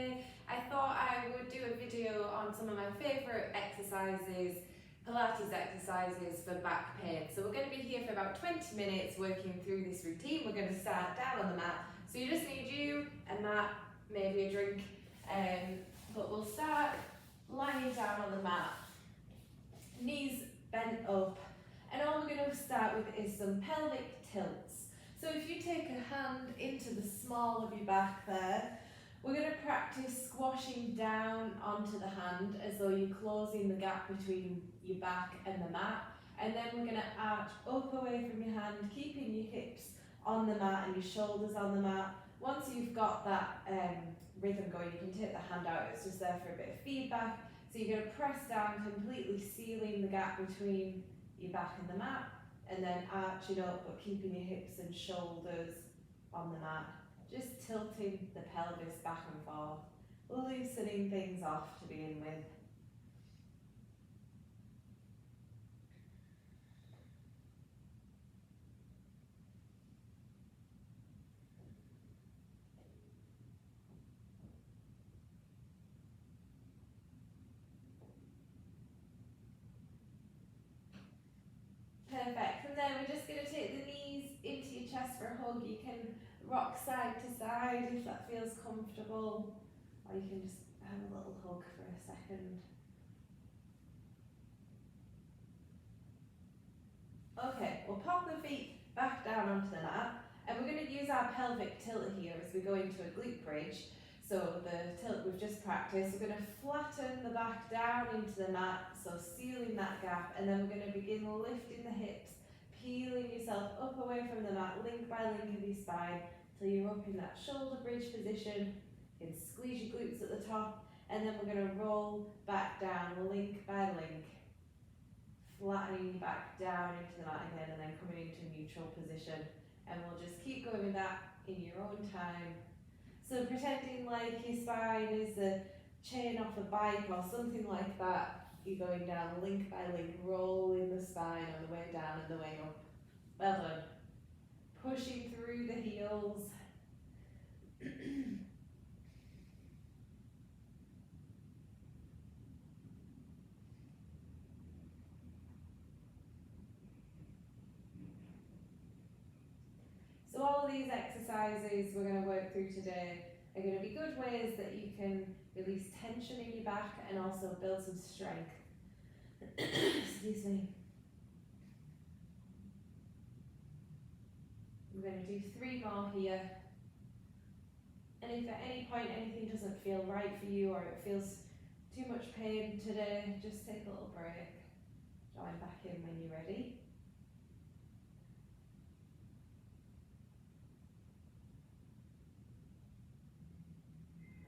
today I thought I would do a video on some of my favourite exercises, Pilates exercises for back pain. So we're going to be here for about 20 minutes working through this routine. We're going to start down on the mat. So you just need you, a mat, maybe a drink, but we'll start lying down on the mat, knees bent up, and all we're going to start with is some pelvic tilts. So if you take a hand into the small of your back there, we're going to practice squashing down onto the hand as though you're closing the gap between your back and the mat, and then we're going to arch up away from your hand, keeping your hips on the mat and your shoulders on the mat. Once you've got that rhythm going, you can take the hand out, it's just there for a bit of feedback. So you're going to press down, completely sealing the gap between your back and the mat, and then arch it up but keeping your hips and shoulders on the mat. Just tilting the pelvis back and forth, loosening things off to begin with. Perfect. From there, we're just going to take the knees into your chest for a hug. You can rock side to side if that feels comfortable, or you can just have a little hug for a second. Okay, we'll pop the feet back down onto the mat, and we're going to use our pelvic tilt here as we go into a glute bridge. So the tilt we've just practiced, we're going to flatten the back down into the mat, so sealing that gap, and then we're going to begin lifting the hips, peeling yourself up away from the mat, link by link of your spine, till you're up in that shoulder bridge position. You can squeeze your glutes at the top, and then we're going to roll back down, link by link, flattening back down into the mat again, and then coming into a neutral position. And we'll just keep going with that in your own time. So pretending like your spine is a chain off a bike or something like that, you're going down link by link, rolling the spine on the way down and the way up. Well done. Pushing through the heels. So all of these exercises we're going to work through today are going to be good ways that you can release tension in your back and also build some strength. Excuse me. We're going to do 3 more here. And if at any point anything doesn't feel right for you, or it feels too much pain today, just take a little break. Join back in when you're ready.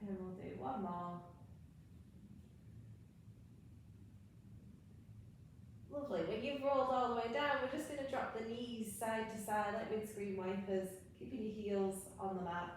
And we'll do 1 more. Lovely. When you've rolled all the way down, we're just going to drop the knees side to side like windscreen wipers, keeping your heels on the mat.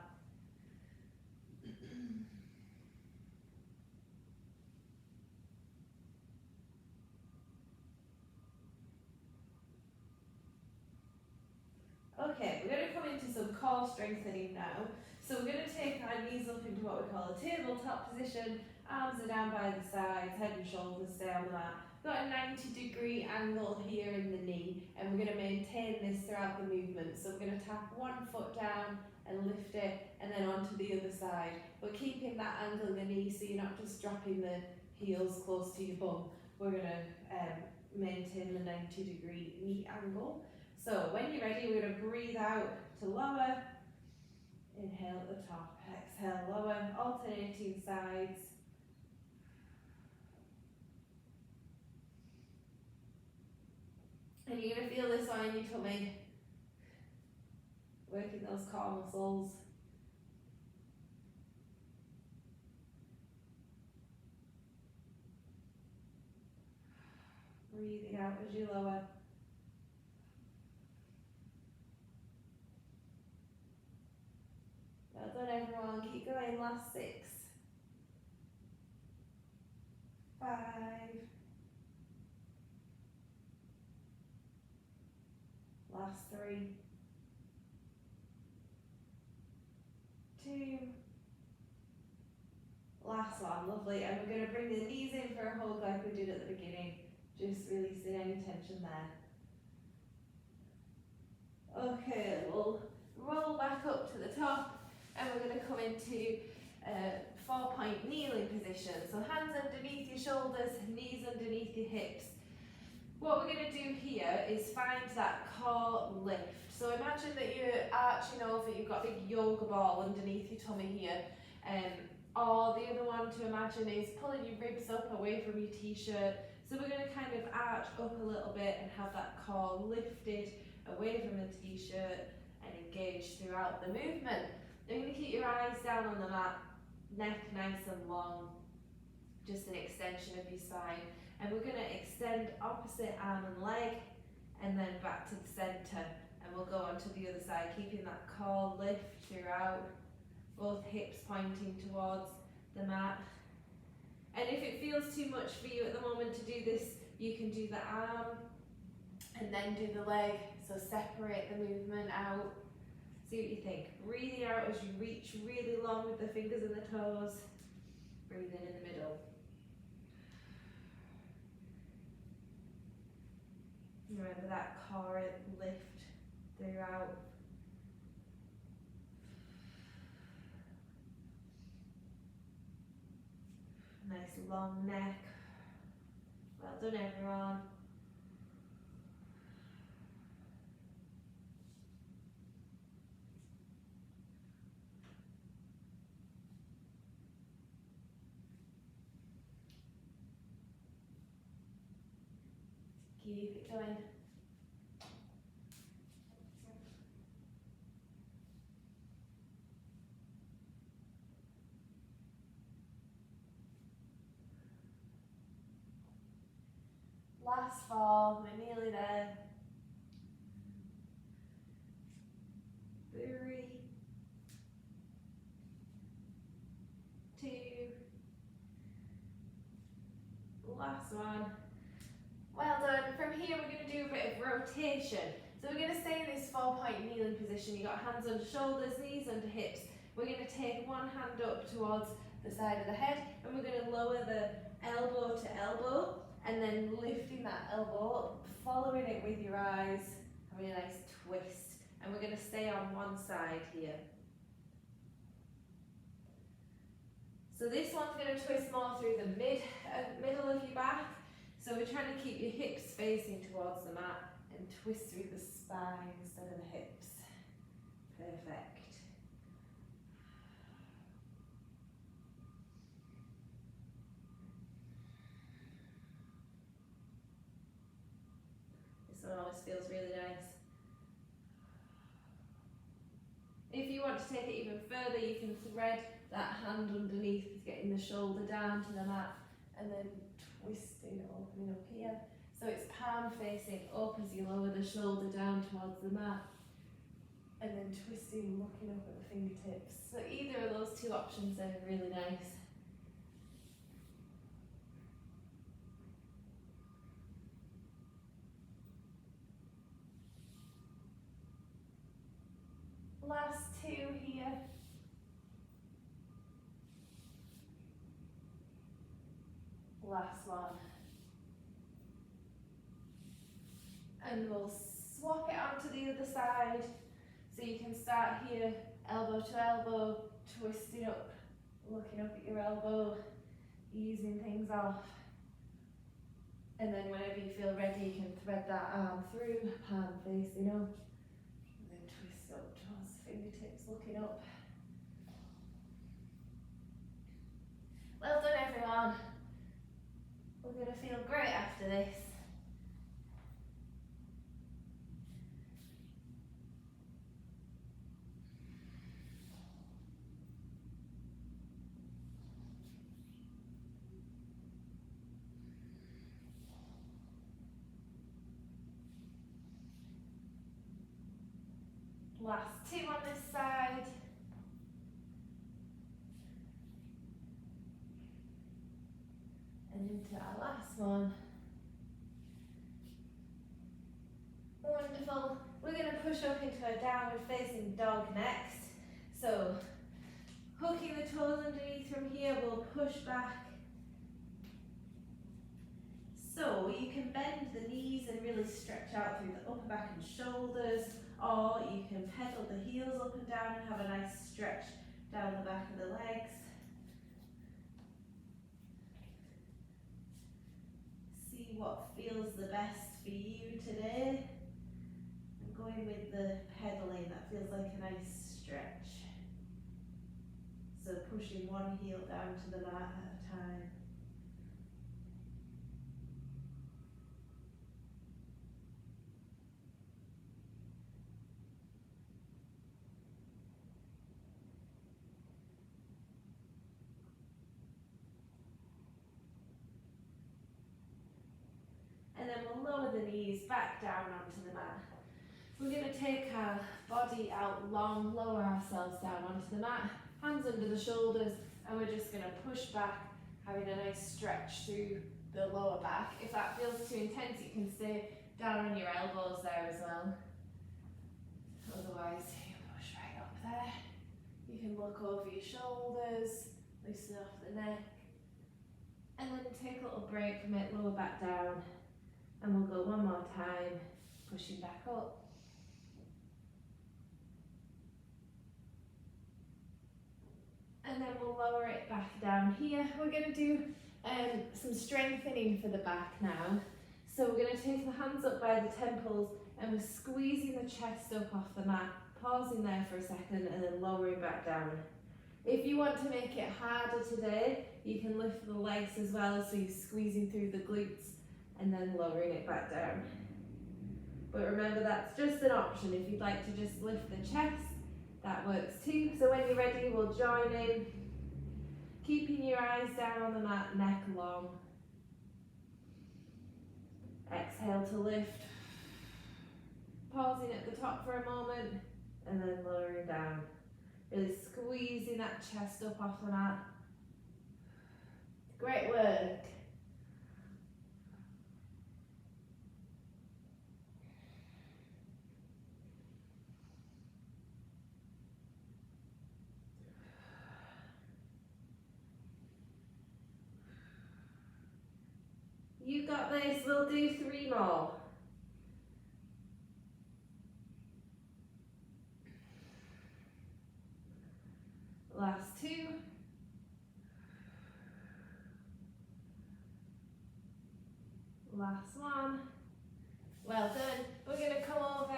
Okay, we're going to come into some core strengthening now. So we're going to take our knees up into what we call a tabletop position. Arms are down by the sides, head and shoulders stay on the mat. We've got a 90-degree angle here in the knee, and we're going to maintain this throughout the movement. So we're going to tap one foot down and lift it, and then onto the other side. But keeping that angle in the knee, so you're not just dropping the heels close to your bum. We're going to maintain the 90-degree knee angle. So when you're ready, we're going to breathe out to lower, inhale at the top, exhale, lower, alternating sides. And you're going to feel this one in your tummy, working those core muscles. Breathing out as you lower. Well done everyone, keep going, last 6, 5, last 3, 2, last one, lovely. And we're going to bring the knees in for a hug like we did at the beginning. Just releasing any tension there. Okay, we'll roll back up to the top and we're going to come into a 4-point kneeling position. So hands underneath your shoulders, knees underneath your hips. What we're going to do here is find that core lift. So imagine that you're arching over, you've got a big yoga ball underneath your tummy here. Or the other one to imagine is pulling your ribs up away from your t-shirt. So we're going to kind of arch up a little bit and have that core lifted away from the t-shirt and engage throughout the movement. You're going to keep your eyes down on the mat, neck nice and long, just an extension of your spine. And we're going to extend opposite arm and leg and then back to the centre. And we'll go on to the other side, keeping that core lift throughout, both hips pointing towards the mat. And if it feels too much for you at the moment to do this, you can do the arm and then do the leg. So separate the movement out. See what you think. Breathing out as you reach really long with the fingers and the toes. Breathe in the middle. Remember that core lift throughout. Nice long neck. Well done, everyone. Keep it going. Last 4, we're nearly there. 3, 2, last one. Well done. From here we're going to do a bit of rotation. So we're going to stay in this 4-point kneeling position. You've got hands under shoulders, knees under hips. We're going to take one hand up towards the side of the head and we're going to lower the elbow to elbow and then lifting that elbow up, following it with your eyes, having a nice twist. And we're going to stay on one side here. So this one's going to twist more through the middle of your back. So we're trying to keep your hips facing towards the mat and twist through the spine instead of the hips. Perfect. This one always feels really nice. If you want to take it even further, you can thread that hand underneath, getting the shoulder down to the mat and then twisting, opening up here. So it's palm facing up as you lower the shoulder down towards the mat and then twisting, looking up at the fingertips. So either of those two options are really nice. Last 2 here. Last one. And we'll swap it onto the other side. So you can start here, elbow to elbow, twisting up, looking up at your elbow, easing things off. And then whenever you feel ready, you can thread that arm through, palm facing up. And then twist up towards the fingertips, looking up. Well done, everyone. We're going to feel great after this. Last 2 on this side. And into our last one. Wonderful. We're going to push up into a downward facing dog next. So Hooking the toes underneath from here, we'll push back. So you can bend the knees and really stretch out through the upper back and shoulders, or you can pedal the heels up and down and have a nice stretch down the back of the legs. See what feels the best for you today. I'm going with the pedaling, that feels like a nice stretch. So pushing one heel down to the mat at a time. And then we'll lower the knees back down onto the mat. We're going to take our body out long, lower ourselves down onto the mat, hands under the shoulders, and we're just going to push back, having a nice stretch through the lower back. If that feels too intense, you can stay down on your elbows there as well. Otherwise, you push right up there. You can look over your shoulders, loosen off the neck, and then take a little break from it, lower back down. And we'll go one more time, pushing back up. And then we'll lower it back down here. We're going to do some strengthening for the back now. So we're going to take the hands up by the temples and we're squeezing the chest up off the mat, pausing there for a second and then lowering back down. If you want to make it harder today, you can lift the legs as well, so you're squeezing through the glutes and then lowering it back down. But remember, that's just an option. If you'd like to just lift the chest, that works too. So when you're ready, we'll join in, keeping your eyes down on the mat, neck long. Exhale to lift. Pausing at the top for a moment, and then lowering down. Really squeezing that chest up off the mat. Great work. You got this, we'll do 3 more. Last 2. Last one. Well done. We're going to come over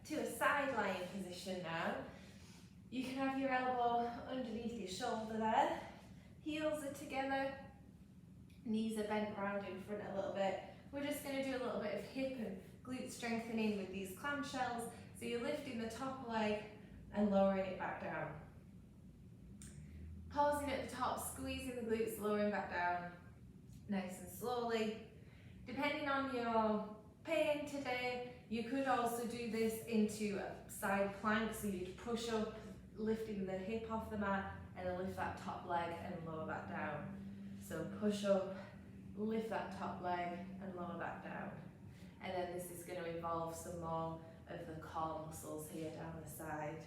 to a side lying position now. You can have your elbow underneath your shoulder there. Heels are together. Knees are bent round in front a little bit. We're just going to do a little bit of hip and glute strengthening with these clamshells. So you're lifting the top leg and lowering it back down. Pausing at the top, squeezing the glutes, lowering back down, nice and slowly. Depending on your pain today, you could also do this into a side plank, so you'd push up, lifting the hip off the mat, and then lift that top leg and lower back down. So push up, lift that top leg, and lower back down. And then this is going to involve some more of the core muscles here down the side.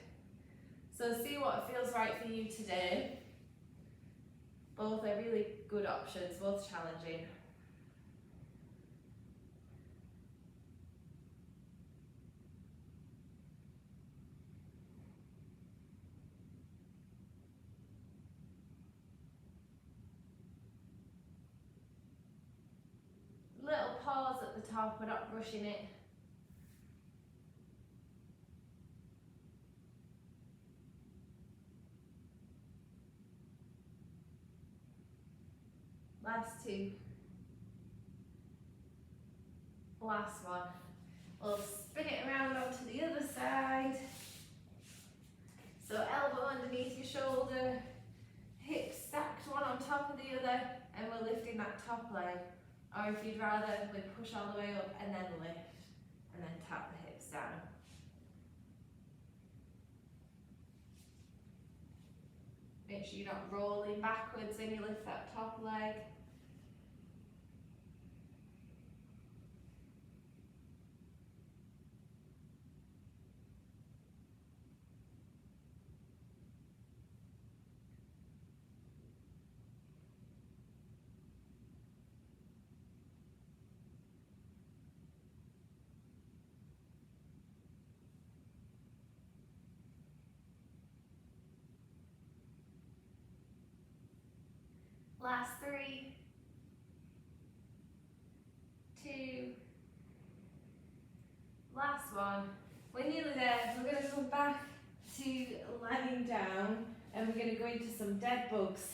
So see what feels right for you today. Both are really good options, both challenging. Little pause at the top, we're not rushing it. Last 2. Last one. We'll spin it around onto the other side. So elbow underneath your shoulder, hips stacked one on top of the other, and we're lifting that top leg. Or if you'd rather, we push all the way up and then lift, and then tap the hips down. Make sure you're not rolling backwards when you lift that top leg. Last 3, 2, last 1. We're nearly there. We're going to come back to lying down and we're going to go into some dead bugs.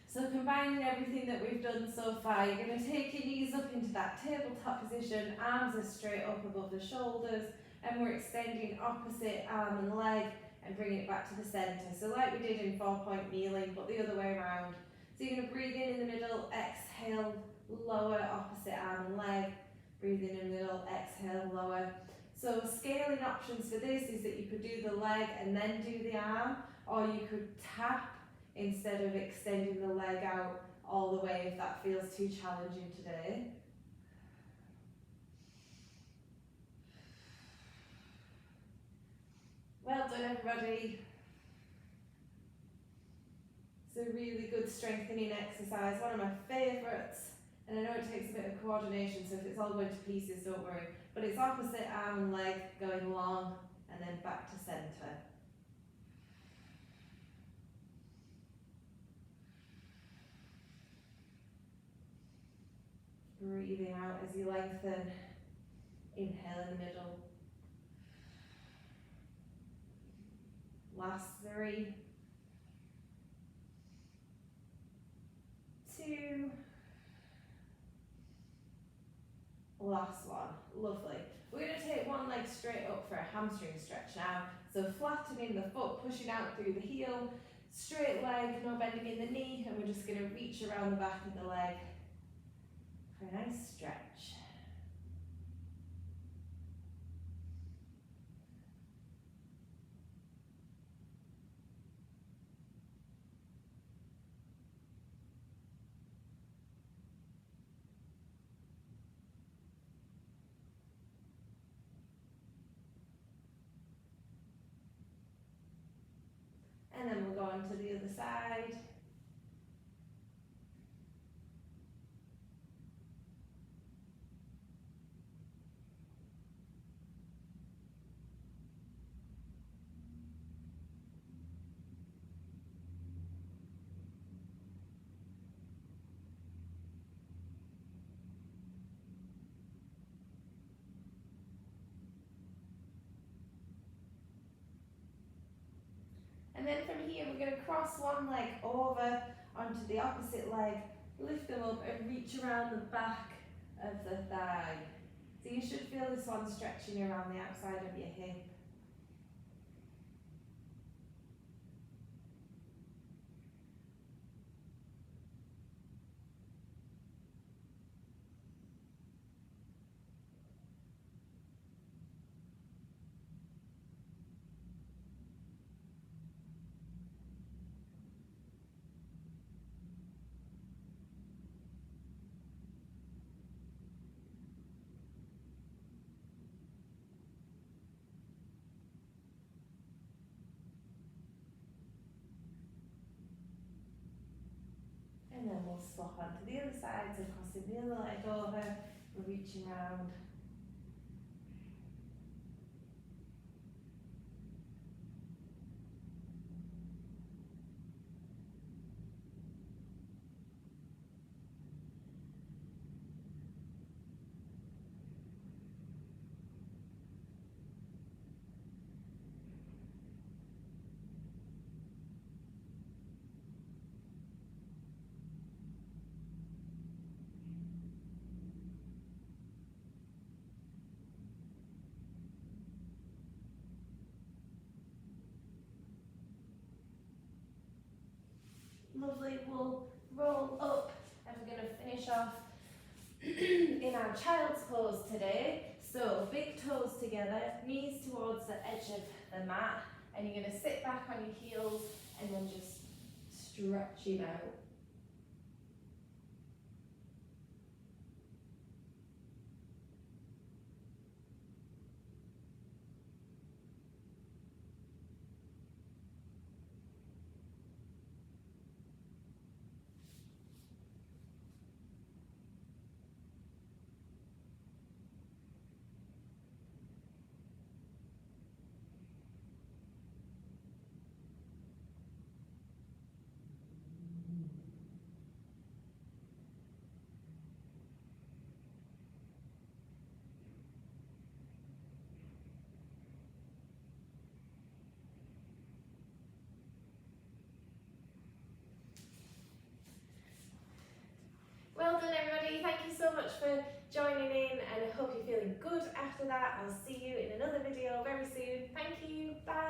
So combining everything that we've done so far, you're going to take your knees up into that tabletop position, arms are straight up above the shoulders, and we're extending opposite arm and leg and bringing it back to the centre. So like we did in 4-point kneeling, but the other way around. So you're going to breathe in the middle, exhale, lower, opposite arm and leg, breathe in the middle, exhale, lower. So scaling options for this is that you could do the leg and then do the arm, or you could tap instead of extending the leg out all the way if that feels too challenging today. Well done, everybody. It's a really good strengthening exercise, one of my favourites. And I know it takes a bit of coordination, so if it's all going to pieces, don't worry. But it's opposite arm and leg going long and then back to centre. Breathing out as you lengthen. Inhale in the middle. Last 3, 2, last 1. Lovely. We're going to take one leg straight up for a hamstring stretch now. So flattening the foot, pushing out through the heel, straight leg, no bending in the knee, and we're just going to reach around the back of the leg for a nice stretch. And then we'll go on to the other side. And then from here, we're going to cross one leg over onto the opposite leg, lift them up and reach around the back of the thigh. So you should feel this one stretching around the outside of your hip. And then we'll swap onto the other side, so crossing the other leg over, we're reaching round. Lovely, we'll roll up and we're going to finish off in our child's pose today. So big toes together, knees towards the edge of the mat, and you're going to sit back on your heels and then just stretching out. much for joining in, and I hope you're feeling good after that. I'll see you in another video very soon. Thank you, bye.